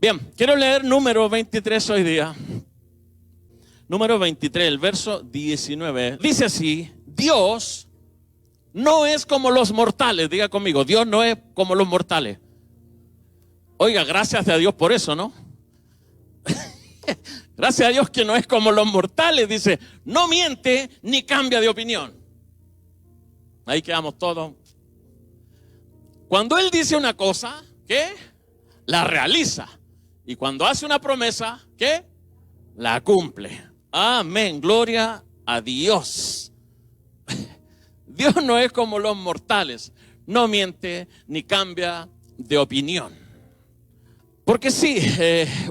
Bien, quiero leer número 23 hoy día. Número 23, el verso 19. Dice así: Dios no es como los mortales. Diga conmigo, Dios no es como los mortales. Oiga, gracias a Dios por eso, ¿no? Gracias a Dios que no es como los mortales. Dice, no miente ni cambia de opinión. Ahí quedamos todos. Cuando Él dice una cosa, ¿qué? La realiza. Y cuando hace una promesa, ¿qué? La cumple. Amén, gloria a Dios. Dios no es como los mortales. No miente ni cambia de opinión. Porque sí,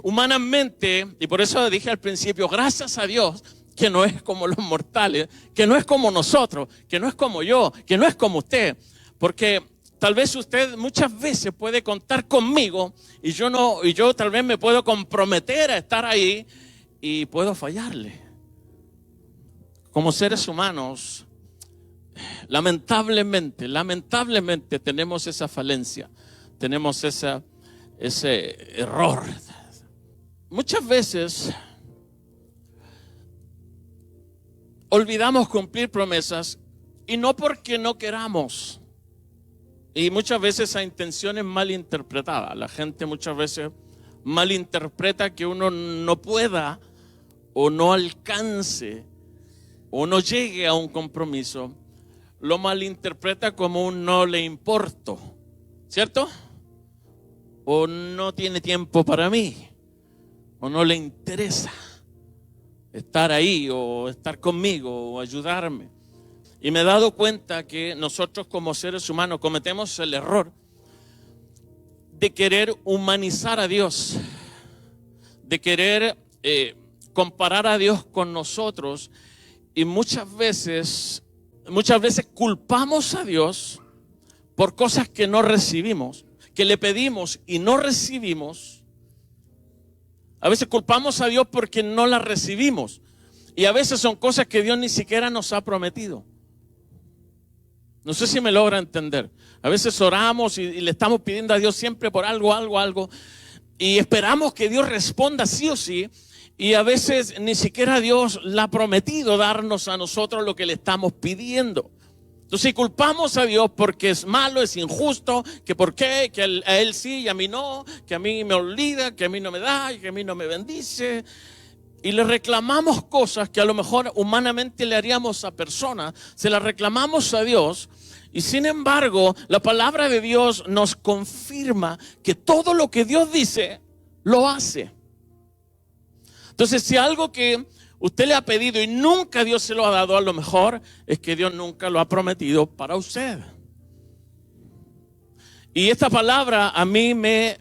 humanamente, y por eso dije al principio, gracias a Dios que no es como los mortales, que no es como nosotros, que no es como yo, que no es como usted. Porque tal vez usted muchas veces puede contar conmigo y yo tal vez me puedo comprometer a estar ahí y puedo fallarle. Como seres humanos, lamentablemente tenemos esa falencia, tenemos ese error. Muchas veces olvidamos cumplir promesas y no porque no queramos. Y muchas veces esa intención es mal interpretada. La gente muchas veces malinterpreta que uno no pueda o no alcance o no llegue a un compromiso. Lo malinterpreta como un no le importo, ¿cierto? O no tiene tiempo para mí, o no le interesa estar ahí, o estar conmigo, o ayudarme. Y me he dado cuenta que nosotros como seres humanos cometemos el error de querer humanizar a Dios, de querer comparar a Dios con nosotros, y muchas veces culpamos a Dios por cosas que no recibimos, que le pedimos y no recibimos. A veces culpamos a Dios porque no las recibimos. Y a veces son cosas que Dios ni siquiera nos ha prometido. No sé si me logra entender. A veces oramos y le estamos pidiendo a Dios siempre por algo. Y esperamos que Dios responda sí o sí. Y a veces ni siquiera Dios le ha prometido darnos a nosotros lo que le estamos pidiendo. Entonces, si culpamos a Dios porque es malo, es injusto, que por qué, que a Él sí y a mí no, que a mí me olvida, que a mí no me da y que a mí no me bendice, y le reclamamos cosas que a lo mejor humanamente le haríamos a personas, se las reclamamos a Dios, y sin embargo, la palabra de Dios nos confirma que todo lo que Dios dice, lo hace. Entonces, si algo que usted le ha pedido y nunca Dios se lo ha dado, a lo mejor es que Dios nunca lo ha prometido para usted. Y esta palabra a mí me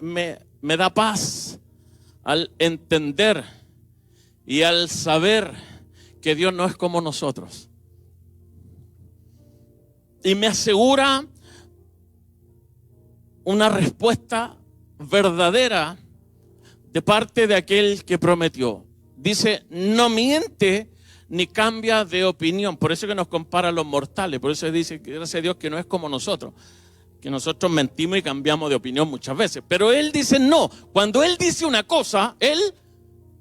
da paz al entender y al saber que Dios no es como nosotros. Y me asegura una respuesta verdadera de parte de aquel que prometió. Dice, no miente ni cambia de opinión. Por eso que nos compara a los mortales. Por eso dice, gracias a Dios, que no es como nosotros. Que nosotros mentimos y cambiamos de opinión muchas veces. Pero Él dice no. Cuando Él dice una cosa, Él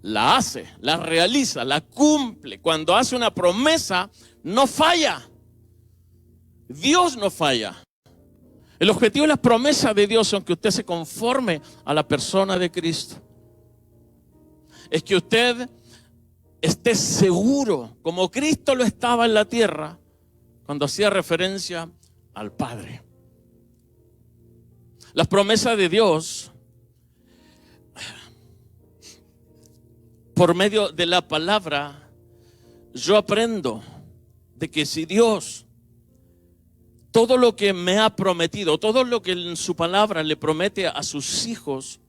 la hace, la realiza, la cumple. Cuando hace una promesa, no falla. Dios no falla. El objetivo de las promesas de Dios son que usted se conforme a la persona de Cristo. Es que usted esté seguro, como Cristo lo estaba en la tierra, cuando hacía referencia al Padre. Las promesas de Dios, por medio de la palabra, yo aprendo de que si Dios, todo lo que me ha prometido, todo lo que en su palabra le promete a sus hijos,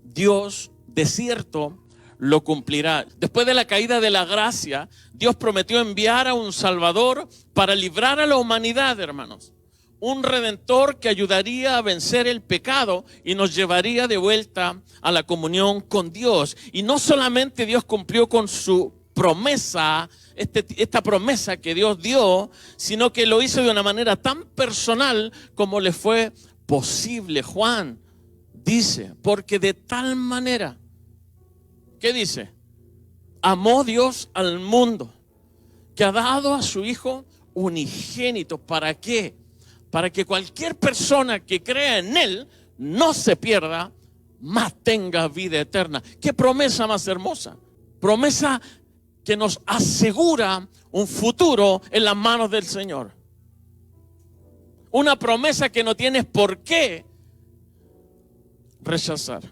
Dios de cierto lo cumplirá. Después de la caída de la gracia, Dios prometió enviar a un Salvador para librar a la humanidad, hermanos. Un Redentor que ayudaría a vencer el pecado y nos llevaría de vuelta a la comunión con Dios. Y no solamente Dios cumplió con su promesa, esta promesa que Dios dio, sino que lo hizo de una manera tan personal como le fue posible. Juan dice, porque de tal manera, ¿qué dice? Amó Dios al mundo, que ha dado a su Hijo unigénito. ¿Para qué? Para que cualquier persona que crea en Él no se pierda, mas tenga vida eterna. ¿Qué promesa más hermosa? Promesa que nos asegura un futuro en las manos del Señor. Una promesa que no tienes por qué rechazar.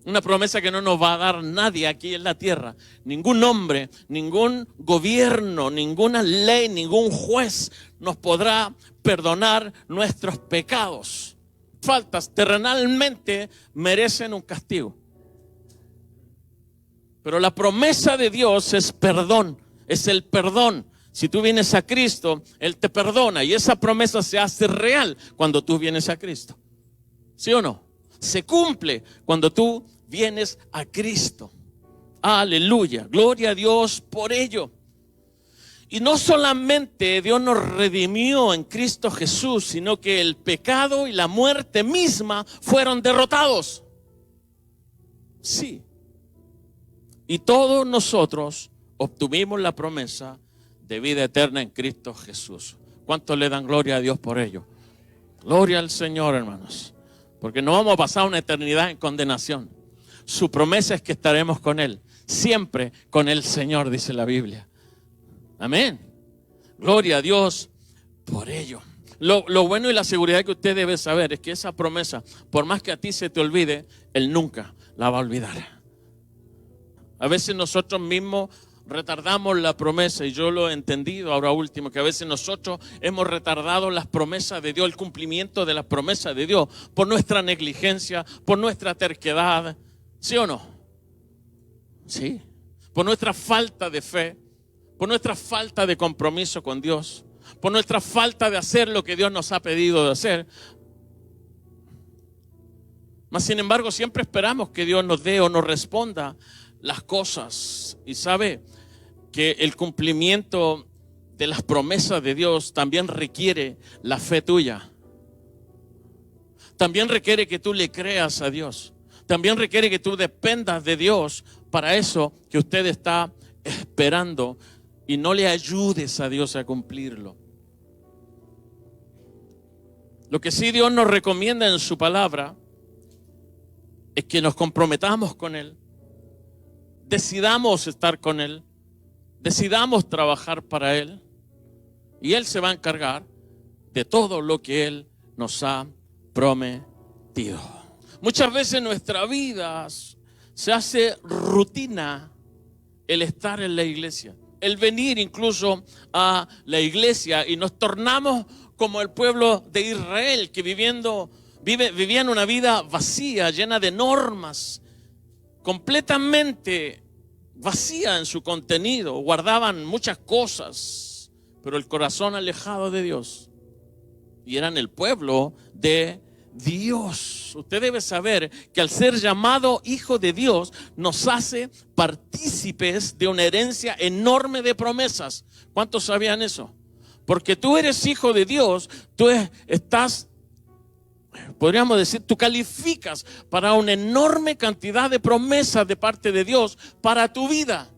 Una promesa que no nos va a dar nadie aquí en la tierra. Ningún hombre, ningún gobierno, ninguna ley, ningún juez nos podrá perdonar nuestros pecados. Faltas terrenalmente merecen un castigo. Pero la promesa de Dios es perdón, es el perdón. Si tú vienes a Cristo, Él te perdona y esa promesa se hace real cuando tú vienes a Cristo. ¿Sí o no? Se cumple cuando tú vienes a Cristo. Aleluya, gloria a Dios por ello. Y no solamente Dios nos redimió en Cristo Jesús, sino que el pecado y la muerte misma fueron derrotados. Sí. Y todos nosotros obtuvimos la promesa de vida eterna en Cristo Jesús. ¿Cuántos le dan gloria a Dios por ello? Gloria al Señor, hermanos. Porque no vamos a pasar una eternidad en condenación. Su promesa es que estaremos con Él. Siempre con el Señor, dice la Biblia. Amén. Gloria a Dios por ello. Lo bueno y la seguridad que usted debe saber es que esa promesa, por más que a ti se te olvide, Él nunca la va a olvidar. A veces nosotros mismos retardamos la promesa, y yo lo he entendido ahora último, que a veces nosotros hemos retardado las promesas de Dios, el cumplimiento de las promesas de Dios, por nuestra negligencia, por nuestra terquedad. ¿Sí o no? Sí. Por nuestra falta de fe, por nuestra falta de compromiso con Dios, por nuestra falta de hacer lo que Dios nos ha pedido de hacer. Mas sin embargo siempre esperamos que Dios nos dé o nos responda las cosas. Y sabe que el cumplimiento de las promesas de Dios también requiere la fe tuya. También requiere que tú le creas a Dios. También requiere que tú dependas de Dios para eso que usted está esperando y no le ayudes a Dios a cumplirlo. Lo que sí Dios nos recomienda en su palabra es que nos comprometamos con Él, decidamos estar con Él, decidamos trabajar para Él, y Él se va a encargar de todo lo que Él nos ha prometido. Muchas veces en nuestra vida se hace rutina el estar en la iglesia, el venir incluso a la iglesia, y nos tornamos como el pueblo de Israel que vivían una vida vacía, llena de normas, completamente vacía en su contenido. Guardaban muchas cosas, pero el corazón alejado de Dios, y eran el pueblo de Dios. Usted debe saber que al ser llamado hijo de Dios nos hace partícipes de una herencia enorme de promesas. ¿Cuántos sabían eso? Porque tú eres hijo de Dios, tú estás, podríamos decir, tú calificas para una enorme cantidad de promesas de parte de Dios para tu vida.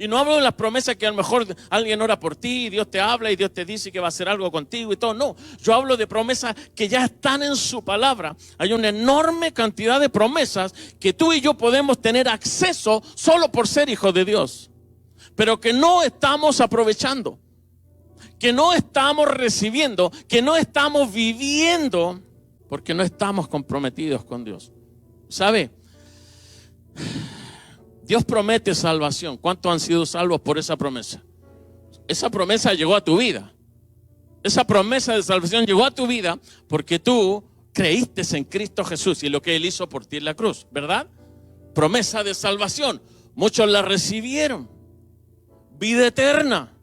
Y no hablo de las promesas que a lo mejor alguien ora por ti y Dios te habla y Dios te dice que va a hacer algo contigo y todo. No, yo hablo de promesas que ya están en su palabra. Hay una enorme cantidad de promesas que tú y yo podemos tener acceso solo por ser hijos de Dios, pero que no estamos aprovechando, que no estamos recibiendo, que no estamos viviendo, porque no estamos comprometidos con Dios. ¿Sabe? Dios promete salvación. ¿Cuántos han sido salvos por esa promesa? Esa promesa llegó a tu vida. Esa promesa de salvación llegó a tu vida porque tú creíste en Cristo Jesús y lo que Él hizo por ti en la cruz, ¿verdad? Promesa de salvación. Muchos la recibieron. Vida eterna.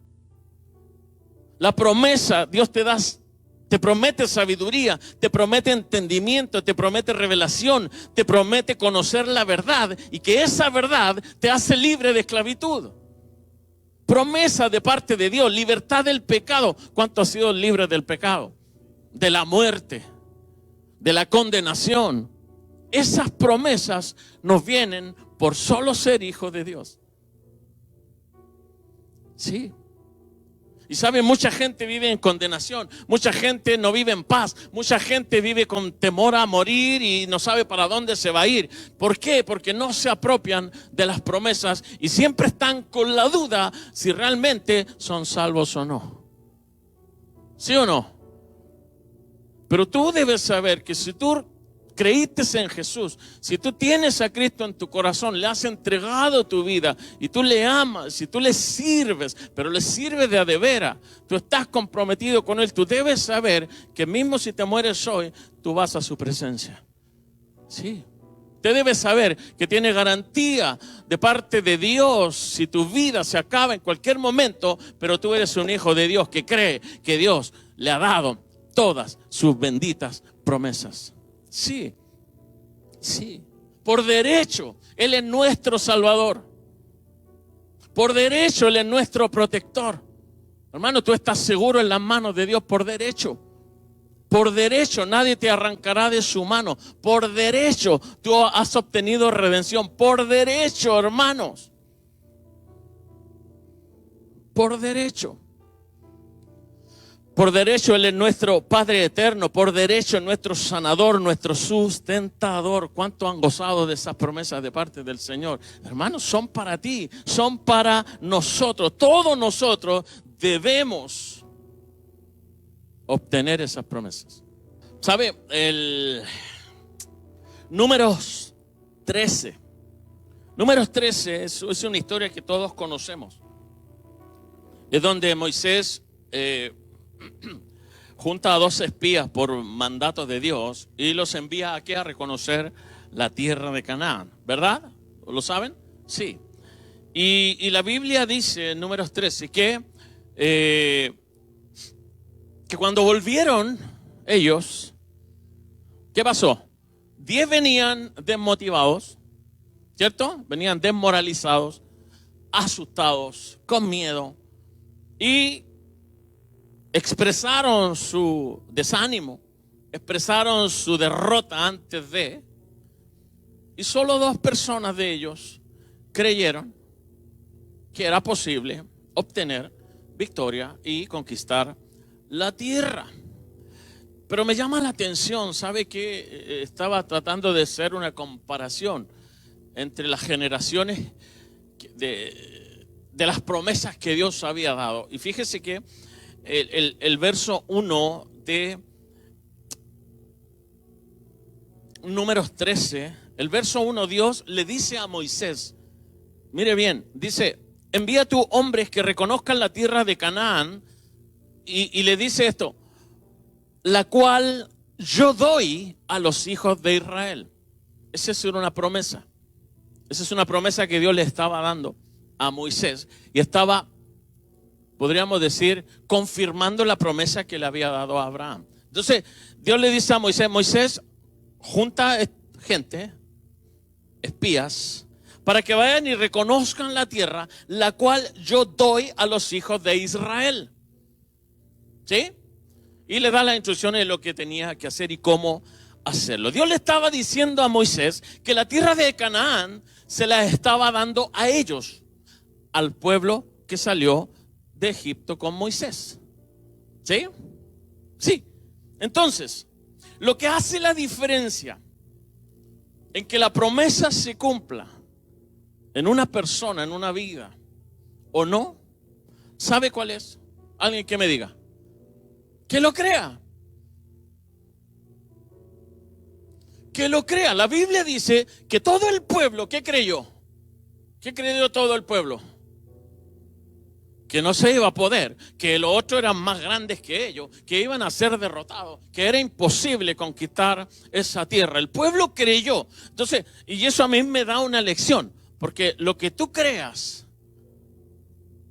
La promesa, Dios te promete sabiduría, te promete entendimiento, te promete revelación, te promete conocer la verdad y que esa verdad te hace libre de esclavitud. Promesa de parte de Dios, libertad del pecado. ¿Cuántos han sido libres del pecado? De la muerte. de la condenación. Esas promesas nos vienen por solo ser hijos de Dios. Sí. Y saben, mucha gente vive en condenación, mucha gente no vive en paz, mucha gente vive con temor a morir y no sabe para dónde se va a ir. ¿Por qué? Porque no se apropian de las promesas y siempre están con la duda si realmente son salvos o no. ¿Sí o no? Pero tú debes saber que si tú creíste en Jesús, si tú tienes a Cristo en tu corazón, le has entregado tu vida y tú le amas y tú le sirves, pero le sirves de a de veras, tú estás comprometido con Él, tú debes saber que mismo si te mueres hoy, tú vas a su presencia. Sí. Usted debe saber que tiene garantía de parte de Dios si tu vida se acaba en cualquier momento, pero tú eres un hijo de Dios que cree que Dios le ha dado todas sus benditas promesas. Sí, sí. Por derecho, Él es nuestro Salvador. Por derecho, Él es nuestro protector. Hermano, tú estás seguro en las manos de Dios por derecho. Por derecho, nadie te arrancará de su mano. Por derecho, tú has obtenido redención. Por derecho, hermanos. Por derecho. Por derecho, Él es nuestro Padre eterno. Por derecho, nuestro sanador, nuestro sustentador. ¿Cuánto han gozado de esas promesas de parte del Señor? Hermanos, son para ti, son para nosotros. Todos nosotros debemos obtener esas promesas. ¿Sabe? El Números 13. Números 13 es una historia que todos conocemos. Es donde Moisés junta a 2 espías por mandato de Dios y los envía aquí a reconocer la tierra de Canaán, ¿verdad? ¿Lo saben? Sí. Y la Biblia dice en Números 13 que cuando volvieron ellos, ¿qué pasó? 10 venían desmotivados, ¿cierto? Venían desmoralizados, asustados, con miedo y expresaron su desánimo, expresaron su derrota antes de, y solo 2 personas de ellos creyeron que era posible obtener victoria y conquistar la tierra. Pero me llama la atención, ¿sabe qué? Estaba tratando de hacer una comparación entre las generaciones de las promesas que Dios había dado. Y fíjese que el verso 1 de Números 13, el verso 1, Dios le dice a Moisés, mire bien, dice, envía a tus hombres que reconozcan la tierra de Canaán, y le dice esto, la cual yo doy a los hijos de Israel. Esa es una promesa. Esa es una promesa que Dios le estaba dando a Moisés y estaba, podríamos decir, confirmando la promesa que le había dado a Abraham. Entonces, Dios le dice a Moisés, Moisés, junta gente, espías, para que vayan y reconozcan la tierra, la cual yo doy a los hijos de Israel. ¿Sí? Y le da las instrucciones de lo que tenía que hacer y cómo hacerlo. Dios le estaba diciendo a Moisés que la tierra de Canaán se la estaba dando a ellos, al pueblo que salió de Egipto con Moisés. ¿Sí? Sí. Entonces, lo que hace la diferencia en que la promesa se cumpla en una persona, en una vida, o no, ¿sabe cuál es? Alguien que me diga. Que lo crea. Que lo crea. La Biblia dice que todo el pueblo, ¿qué creyó? ¿Qué creyó todo el pueblo? Que no se iba a poder, que los otros eran más grandes que ellos, que iban a ser derrotados, que era imposible conquistar esa tierra. El pueblo creyó. Entonces, y eso a mí me da una lección, porque lo que tú creas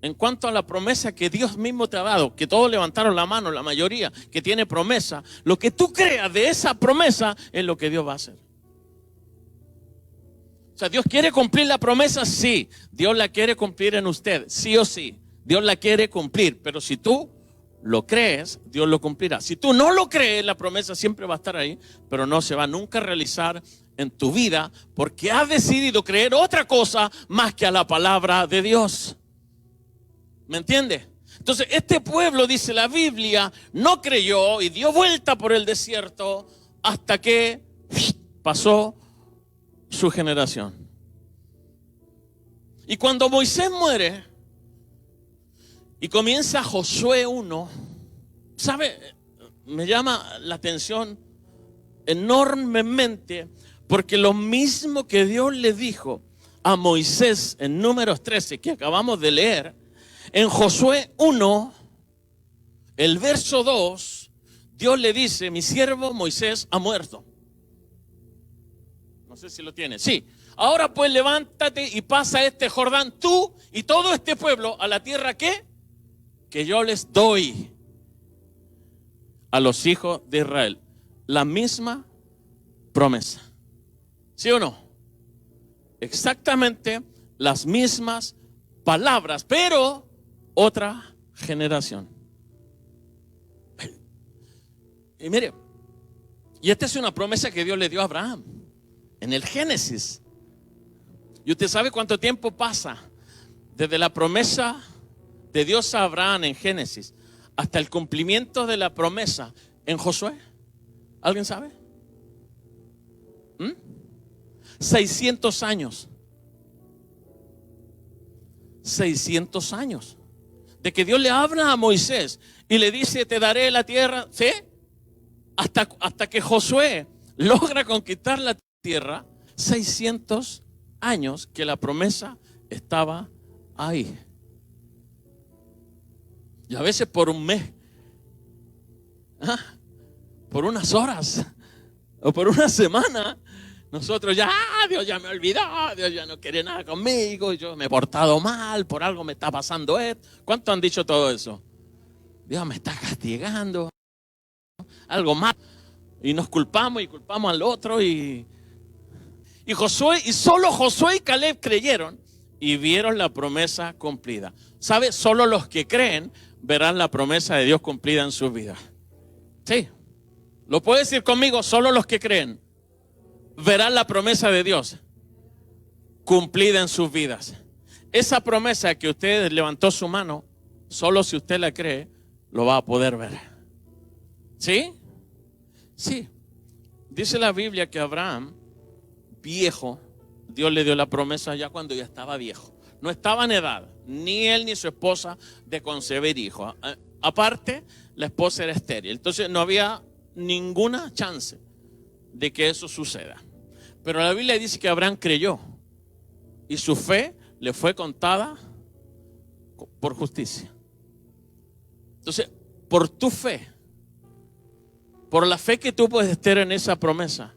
en cuanto a la promesa que Dios mismo te ha dado, que todos levantaron la mano, la mayoría que tiene promesa, lo que tú creas de esa promesa es lo que Dios va a hacer. O sea, ¿Dios quiere cumplir la promesa? Sí. Dios la quiere cumplir en usted, sí o sí. Dios la quiere cumplir, pero si tú lo crees, Dios lo cumplirá. Si tú no lo crees, la promesa siempre va a estar ahí, pero no se va nunca a realizar en tu vida porque has decidido creer otra cosa más que a la palabra de Dios. ¿Me entiendes? Entonces este pueblo, dice la Biblia, no creyó y dio vuelta por el desierto hasta que pasó su generación. Y cuando Moisés muere y comienza Josué 1, ¿sabe? Me llama la atención enormemente porque lo mismo que Dios le dijo a Moisés en Números 13 que acabamos de leer, en Josué 1, el verso 2, Dios le dice: mi siervo Moisés ha muerto. No sé si lo tiene. Sí. Ahora pues levántate y pasa este Jordán, tú y todo este pueblo, a la tierra que yo les doy a los hijos de Israel. La misma promesa. ¿Sí o no? Exactamente las mismas palabras, pero otra generación. Y mire, y esta es una promesa que Dios le dio a Abraham en el Génesis. Y usted sabe cuánto tiempo pasa desde la promesa de Dios a Abraham en Génesis hasta el cumplimiento de la promesa en Josué. ¿Alguien sabe? 600 años. 600 años. De que Dios le habla a Moisés y le dice: te daré la tierra. ¿Sí? Hasta que Josué logra conquistar la tierra. 600 años que la promesa estaba ahí. Y a veces por un mes, por unas horas o por una semana, nosotros ya, Dios ya me olvidó, Dios ya no quiere nada conmigo, yo me he portado mal, por algo me está pasando esto. ¿Cuántos han dicho todo eso? Dios me está castigando, algo mal. Y nos culpamos y culpamos al otro y Josué, y solo Josué y Caleb creyeron y vieron la promesa cumplida. ¿Sabe? Solo los que creen verán la promesa de Dios cumplida en sus vidas. Sí. ¿Lo puede decir conmigo? Solo los que creen verán la promesa de Dios cumplida en sus vidas. Esa promesa que usted levantó su mano, solo si usted la cree, lo va a poder ver. ¿Sí? Sí. Dice la Biblia que Abraham, viejo, Dios le dio la promesa ya cuando ya estaba viejo. No estaba en edad, ni él ni su esposa, de concebir hijos. Aparte, la esposa era estéril. Entonces no había ninguna chance de que eso suceda. Pero la Biblia dice que Abraham creyó y su fe le fue contada por justicia. Entonces, por tu fe, por la fe que tú puedes tener en esa promesa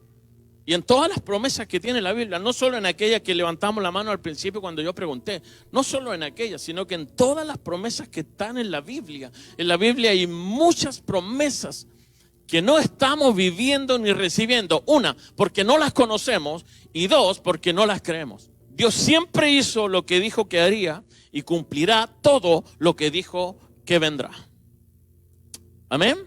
y en todas las promesas que tiene la Biblia, no solo en aquella que levantamos la mano al principio cuando yo pregunté, no solo en aquella, sino que en todas las promesas que están en la Biblia. En la Biblia hay muchas promesas que no estamos viviendo ni recibiendo. Una, porque no las conocemos, y dos, porque no las creemos. Dios siempre hizo lo que dijo que haría y cumplirá todo lo que dijo que vendrá. ¿Amén?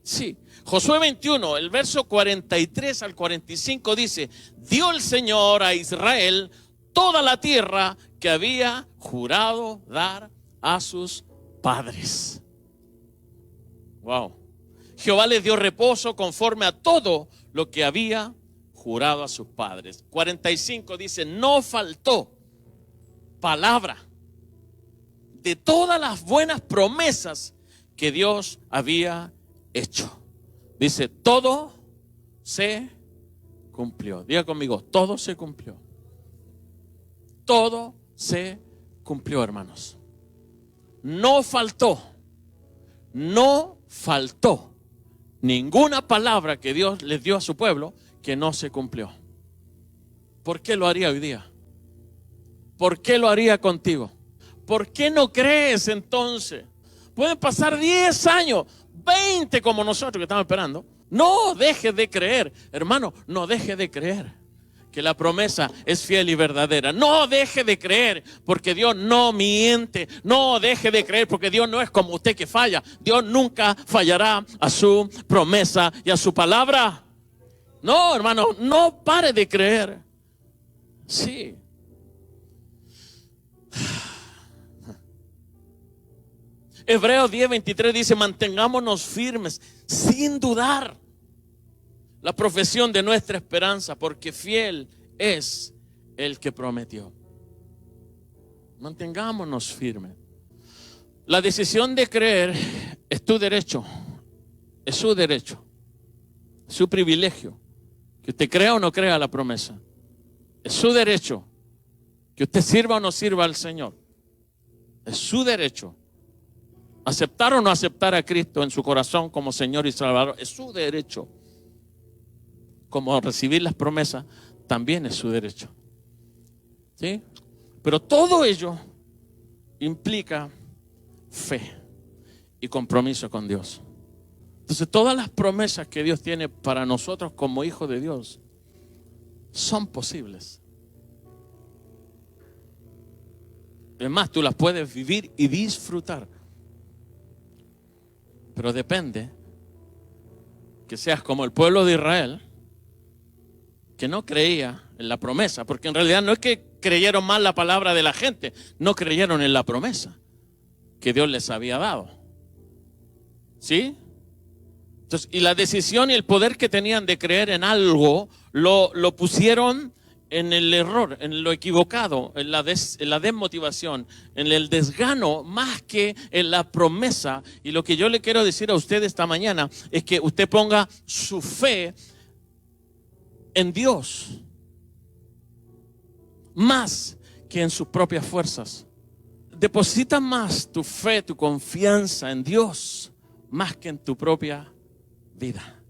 Sí. Josué 21, el verso 43 al 45 dice: dio el Señor a Israel toda la tierra que había jurado dar a sus padres. Wow. Jehová les dio reposo conforme a todo lo que había jurado a sus padres. 45 dice: no faltó palabra de todas las buenas promesas que Dios había hecho. Dice: todo se cumplió. Diga conmigo: todo se cumplió. Todo se cumplió, hermanos. No faltó ninguna palabra que Dios les dio a su pueblo que no se cumplió. ¿Por qué lo haría hoy día? ¿Por qué lo haría contigo? ¿Por qué no crees entonces? Pueden pasar 10 años, 20 como nosotros que estamos esperando. No dejes de creer, hermano, no dejes de creer que la promesa es fiel y verdadera. No deje de creer, porque Dios no miente. No deje de creer, porque Dios no es como usted que falla. Dios nunca fallará a su promesa y a su palabra. No, hermano, no pare de creer. Sí. Hebreos 10:23 dice: mantengámonos firmes sin dudar la profesión de nuestra esperanza, porque fiel es el que prometió. Mantengámonos firmes. La decisión de creer es tu derecho, es su derecho, su privilegio. Que usted crea o no crea la promesa, es su derecho. Que usted sirva o no sirva al Señor, es su derecho. Aceptar o no aceptar a Cristo en su corazón como Señor y Salvador, es su derecho. Como recibir las promesas, también es su derecho. ¿Sí? Pero todo ello implica fe y compromiso con Dios. Entonces, todas las promesas que Dios tiene para nosotros como hijos de Dios son posibles. Además, tú las puedes vivir y disfrutar. Pero depende que seas como el pueblo de Israel, que no creía en la promesa, porque en realidad no es que creyeron mal la palabra de la gente, no creyeron en la promesa que Dios les había dado. ¿Sí? Entonces, y la decisión y el poder que tenían de creer en algo lo pusieron en el error, en lo equivocado, en la desmotivación, en el desgano, más que en la promesa. Y lo que yo le quiero decir a usted esta mañana es que usted ponga su fe en Dios más que en sus propias fuerzas. Deposita más tu fe, tu confianza en Dios más que en tu propia vida.